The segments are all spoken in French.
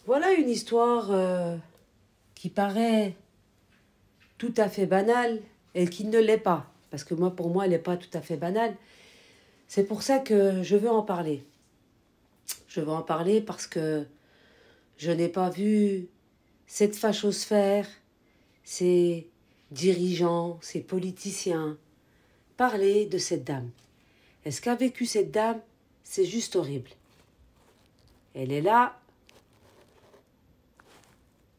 Voilà une histoire qui paraît tout à fait banale et qui ne l'est pas. Parce que pour moi, elle n'est pas tout à fait banale. C'est pour ça que je veux en parler. Je veux en parler parce que je n'ai pas vu cette fachosphère, ces dirigeants, ces politiciens parler de cette dame. Et ce qu'a vécu cette dame, c'est juste horrible. Elle est là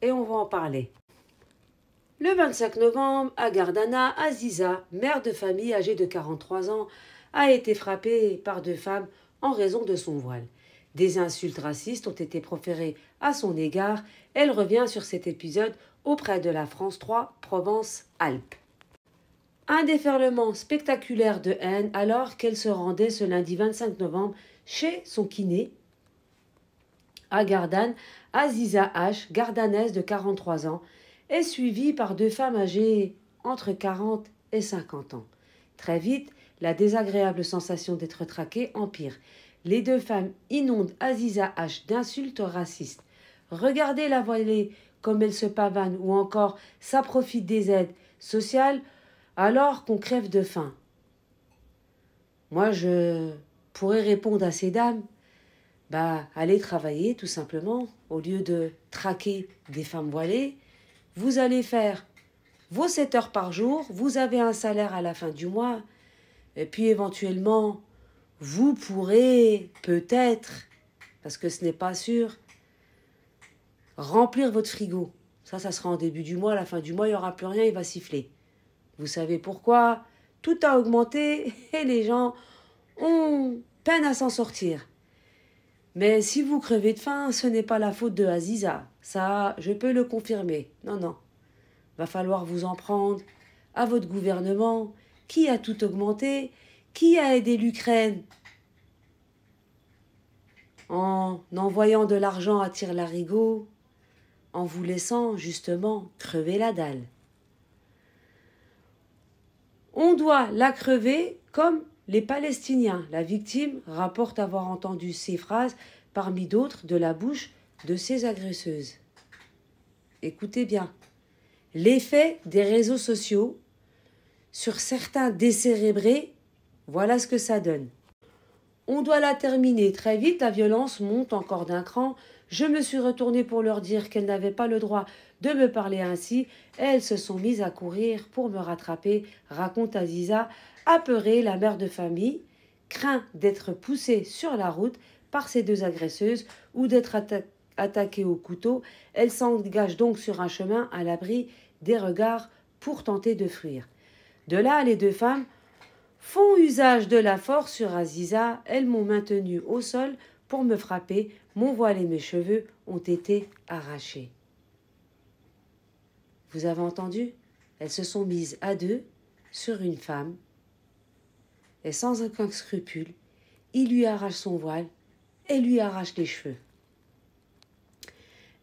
et on va en parler. Le 25 novembre, à Gardana, Aziza, mère de famille âgée de 43 ans, a été frappée par deux femmes en raison de son voile. Des insultes racistes ont été proférées à son égard. Elle revient sur cet épisode auprès de la France 3 Provence-Alpes. Un déferlement spectaculaire de haine alors qu'elle se rendait ce lundi 25 novembre chez son kiné à Gardanne. Aziza H, gardanaise de 43 ans, est suivie par deux femmes âgées entre 40 et 50 ans. Très vite, la désagréable sensation d'être traquée empire. Les deux femmes inondent Aziza H d'insultes racistes. Regardez la voilée comme elle se pavane ou encore ça profite des aides sociales alors qu'on crève de faim. Moi, je pourrais répondre à ces dames, allez travailler tout simplement. Au lieu de traquer des femmes voilées, vous allez faire vos 7 heures par jour, vous avez un salaire à la fin du mois, et puis éventuellement, vous pourrez peut-être, parce que ce n'est pas sûr, remplir votre frigo. Ça sera en début du mois, à la fin du mois, il n'y aura plus rien, il va siffler. Vous savez pourquoi? Tout a augmenté et les gens ont peine à s'en sortir. Mais si vous crevez de faim, ce n'est pas la faute de Aziza. Ça, je peux le confirmer. Non, non. Va falloir vous en prendre à votre gouvernement, qui a tout augmenté, qui a aidé l'Ukraine en envoyant de l'argent à tire-larigot, en vous laissant justement crever la dalle. On doit la crever comme les Palestiniens. La victime rapporte avoir entendu ces phrases parmi d'autres de la bouche de ses agresseuses. Écoutez bien. L'effet des réseaux sociaux sur certains décérébrés, voilà ce que ça donne. On doit la terminer très vite, la violence monte encore d'un cran. Je me suis retournée pour leur dire qu'elles n'avaient pas le droit de me parler ainsi. Et elles se sont mises à courir pour me rattraper, raconte Aziza, apeurée, la mère de famille, craint d'être poussée sur la route par ces deux agresseuses ou d'être attaquée au couteau. Elle s'engage donc sur un chemin à l'abri des regards pour tenter de fuir. De là, les deux femmes font usage de la force sur Aziza. Elles m'ont maintenue au sol pour me frapper. Mon voile et mes cheveux ont été arrachés. Vous avez entendu? Elles se sont mises à deux sur une femme et sans aucun scrupule, il lui arrache son voile et lui arrache les cheveux.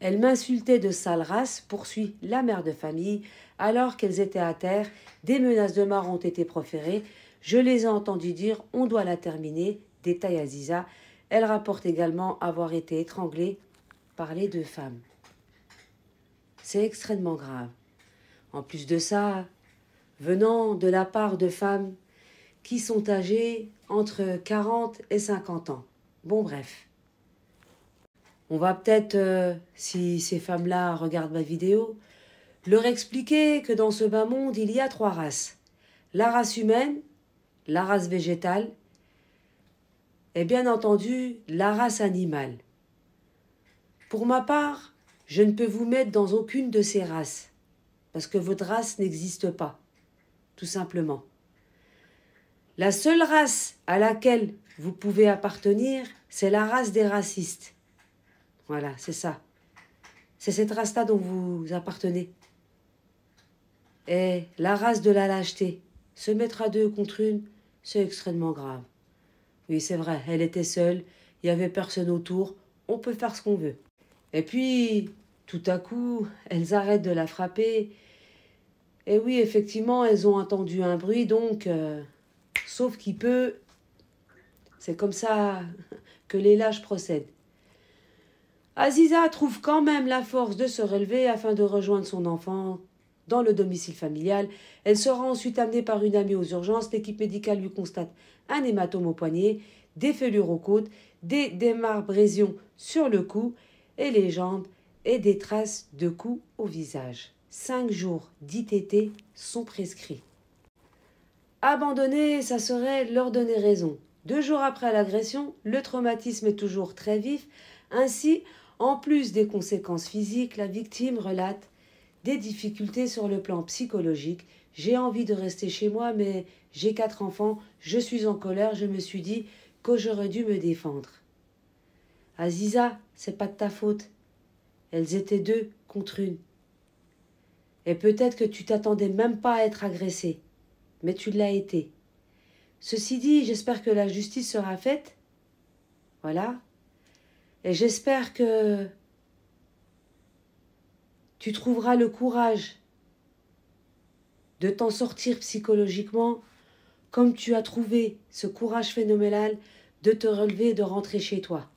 Elle m'insultait de sale race, poursuit la mère de famille. Alors qu'elles étaient à terre, des menaces de mort ont été proférées. Je les ai entendues dire « on doit la terminer », détaille Aziza. Elle rapporte également avoir été étranglée par les deux femmes. C'est extrêmement grave. En plus de ça, venant de la part de femmes qui sont âgées entre 40 et 50 ans. Bon, bref. On va peut-être, si ces femmes-là regardent ma vidéo, leur expliquer que dans ce bas monde, il y a 3 races. La race humaine, la race végétale et bien entendu la race animale. Pour ma part, je ne peux vous mettre dans aucune de ces races, parce que votre race n'existe pas, tout simplement. La seule race à laquelle vous pouvez appartenir, c'est la race des racistes. Voilà, c'est ça. C'est cette race-là dont vous appartenez. Et la race de la lâcheté, se mettre à deux contre une, c'est extrêmement grave. Oui, c'est vrai, elle était seule, il n'y avait personne autour, on peut faire ce qu'on veut. Et puis, tout à coup, elles arrêtent de la frapper. Et oui, effectivement, elles ont entendu un bruit, donc, sauf qu'il peut, c'est comme ça que les lâches procèdent. Aziza trouve quand même la force de se relever afin de rejoindre son enfant dans le domicile familial. Elle sera ensuite amenée par une amie aux urgences. L'équipe médicale lui constate un hématome au poignet, des fêlures aux côtes, des démembrésions sur le cou et les jambes et des traces de coups au visage. 5 jours d'ITT sont prescrits. Abandonner, ça serait leur donner raison. 2 jours après l'agression, le traumatisme est toujours très vif. Ainsi, en plus des conséquences physiques, la victime relate des difficultés sur le plan psychologique. J'ai envie de rester chez moi, mais j'ai 4 enfants, je suis en colère, je me suis dit que j'aurais dû me défendre. Aziza, c'est pas de ta faute. Elles étaient 2 contre 1. Et peut-être que tu t'attendais même pas à être agressée, mais tu l'as été. Ceci dit, j'espère que la justice sera faite. Voilà. Et j'espère que tu trouveras le courage de t'en sortir psychologiquement, comme tu as trouvé ce courage phénoménal de te relever et de rentrer chez toi.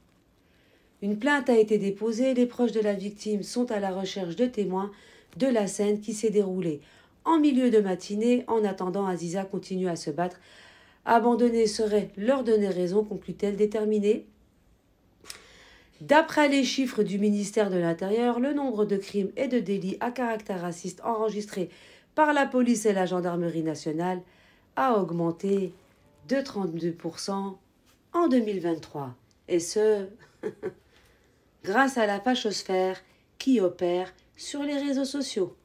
Une plainte a été déposée, les proches de la victime sont à la recherche de témoins de la scène qui s'est déroulée en milieu de matinée. En attendant, Aziza continue à se battre. Abandonner serait leur donner raison, conclut-elle, déterminée. D'après les chiffres du ministère de l'Intérieur, le nombre de crimes et de délits à caractère raciste enregistrés par la police et la gendarmerie nationale a augmenté de 32% en 2023. Et ce, grâce à la fachosphère qui opère sur les réseaux sociaux.